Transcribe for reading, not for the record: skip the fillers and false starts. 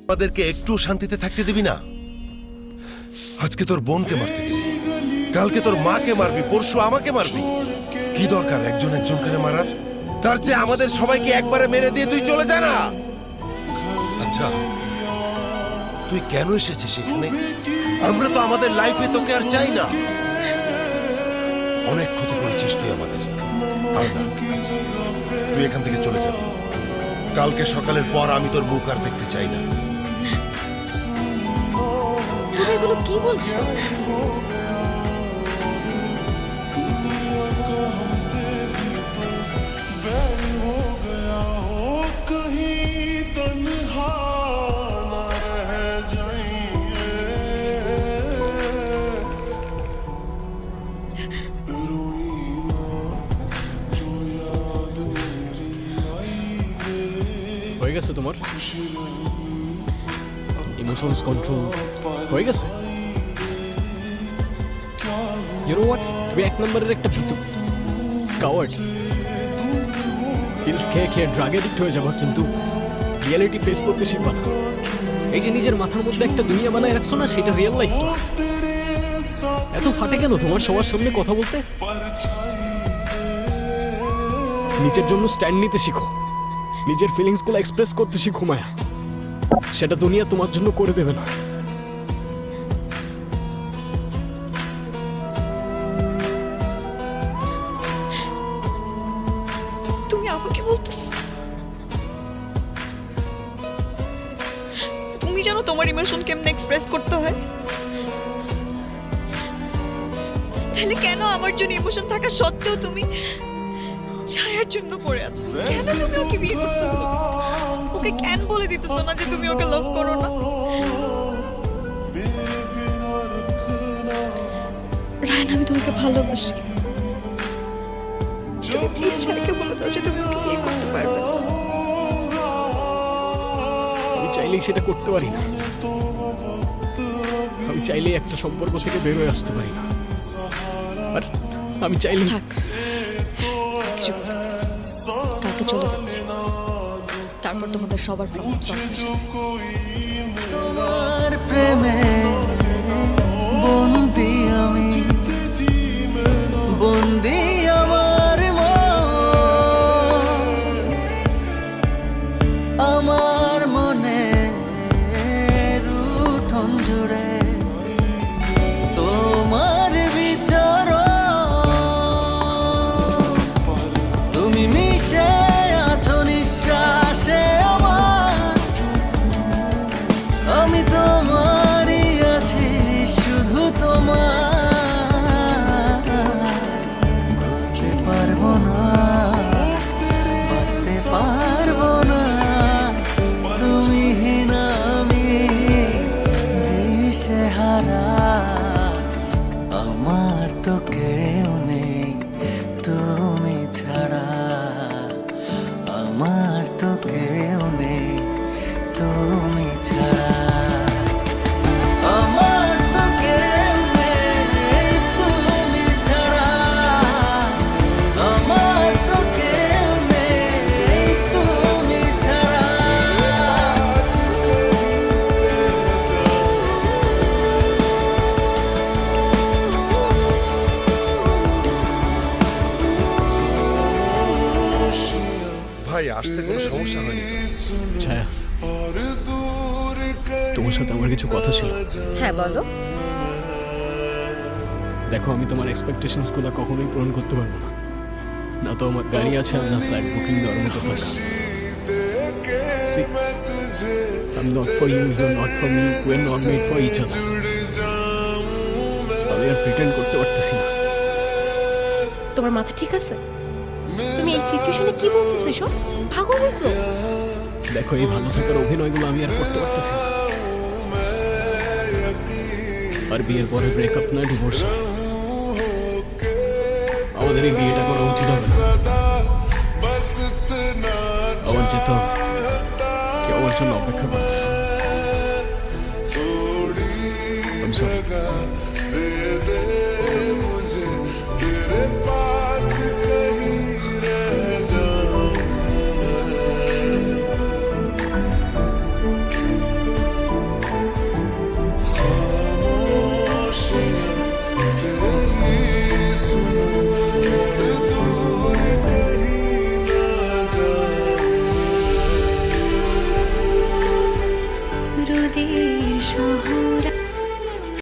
আমাদেরকে একটু শান্তিতে থাকতে দিবি না? আজকে তোর বোনকে মারতে গেলি, কালকে তোর মাকে মারবি, পরশু আমাকে মারবি। কি দরকার একজন একজনকে মারার? তার চেয়ে আমাদের সবাইকে একবারে মেরে দিয়ে তুই চলে যা না। আচ্ছা, তুই কেন এসেছিস এখানে? আমরা তো আমাদের লাইফে তোকে আর চাই না। অনেক ক্ষতি করেছিস তুই আমাদের। আর না, তুই এখান থেকে চলে যাবি। কালকে সকালের পর আমি তোর মুখ আর দেখতে চাই না। তুমি এগুলো কি বলছো? হয়ে গেছে তোমার ইমোশনস কন্ট্রোল হয়ে গেছে? ইউ নো হোয়াট, তুমি এক নম্বরের একটা ভীতু, কাওয়ার্ড। পিলস খেয়ে খেয়ে ড্রাগ এডিক্ট হয়ে যাবা, কিন্তু রিয়েলিটি ফেস করতে শিখবা না। এই যে নিজের মাথার মধ্যে একটা দুনিয়া বানায় রাখছো না, সেটা রিয়েল লাইফ না। এত ফাটে কেন তোমার সবার সামনে কথা বলতে? নিজের জন্য স্ট্যান্ড নিতে শিখো, নিজের ফিলিংসগুলো এক্সপ্রেস করতে শিখো মায়া। সেটা দুনিয়া তোমার জন্য করে দেবে না। তুমি আমাকে বলতেছো তুমি জানো তোমার ইমোশন কেমনে এক্সপ্রেস করতে হয়? তাহলে কেন আমার জন্য ইমোশন থাকা সত্ত্বেও তুমি ছায়ার জন্য পড়ে আছো? কেন তুমি ওকে বিয়ে করতেছো? ওকে কেন বলে দিতেছো না যে তুমি ওকে লাভ করো না? রায়ন, আমি তোমাকে ভালোবাসি। তুমি প্লিজ ছায়াকে বলে দাও যে তুমি ওকে বিয়ে করতে পারবে। আমি চাইলেই সেটা করতে পারি না। আমি চাইলেই একটা সম্পর্ক থেকে বের হয়ে আসতে পারি না। আর আমি চাইলেই থাক, কিছু বলতে হবে না। কালকে চলে যাচ্ছি, তারপর তোমাদের সবার প্রবলেম সলভ হয়ে যাবে। তোমার প্রেমে বন্দি আমি, বন্দি আমার মন, আমার মনে উঠোন জুড়ে তোমার বিচরণ। তুমি মিশে আছো নিঃশ্বাসে আমার, আমি তোমারই আছি, শুধু তোমার। ভুলতে পারবো না, বাঁচতে পারবো না, তুমি না আমি দিশেহারা। আমার তো কেউ নেই তুমি ছাড়া, আমার তো কেউ নেই তুমি ছাড়া, আমার তো কেউ নেই তুমি ছাড়া, আমার তো কেউ নেই তুমি ছাড়া। ভাই, আসতে কোনো সমস্যা হয়নি তো? ছায়া, তোমার সাথে আমার কিছু কথা ছিল। হ্যাঁ বলো। দেখো, আমি তোমার এক্সপেকটেশনস গুলো কখনোই পূরণ করতে পারবো না। না তো আমার গাড়ি আছে, আর না ফ্লাইট বুকিং দেওয়ার মতো টাকা। See, I'm not for you, you're not for me, we're not made for each other. আমি আর প্রিটেন্ড করতে পারতেছি না। তোমার মাথা ঠিক আছে? তুমি এই সিচুয়েশনে কি বলতেছো এসব? পাগল হইছো? দেখো, এই ভালো থাকার অভিনয়গুলো আমি আর করতে পারতেছি না। আর বিয়ের পরে ব্রেকআপ না ডিভোর্স, আমাদের এই বিয়েটা করা উচিত হবে না। আমার যেতে হবে, কেউ আমার জন্য অপেক্ষা করতেছে। I'm sorry. শহর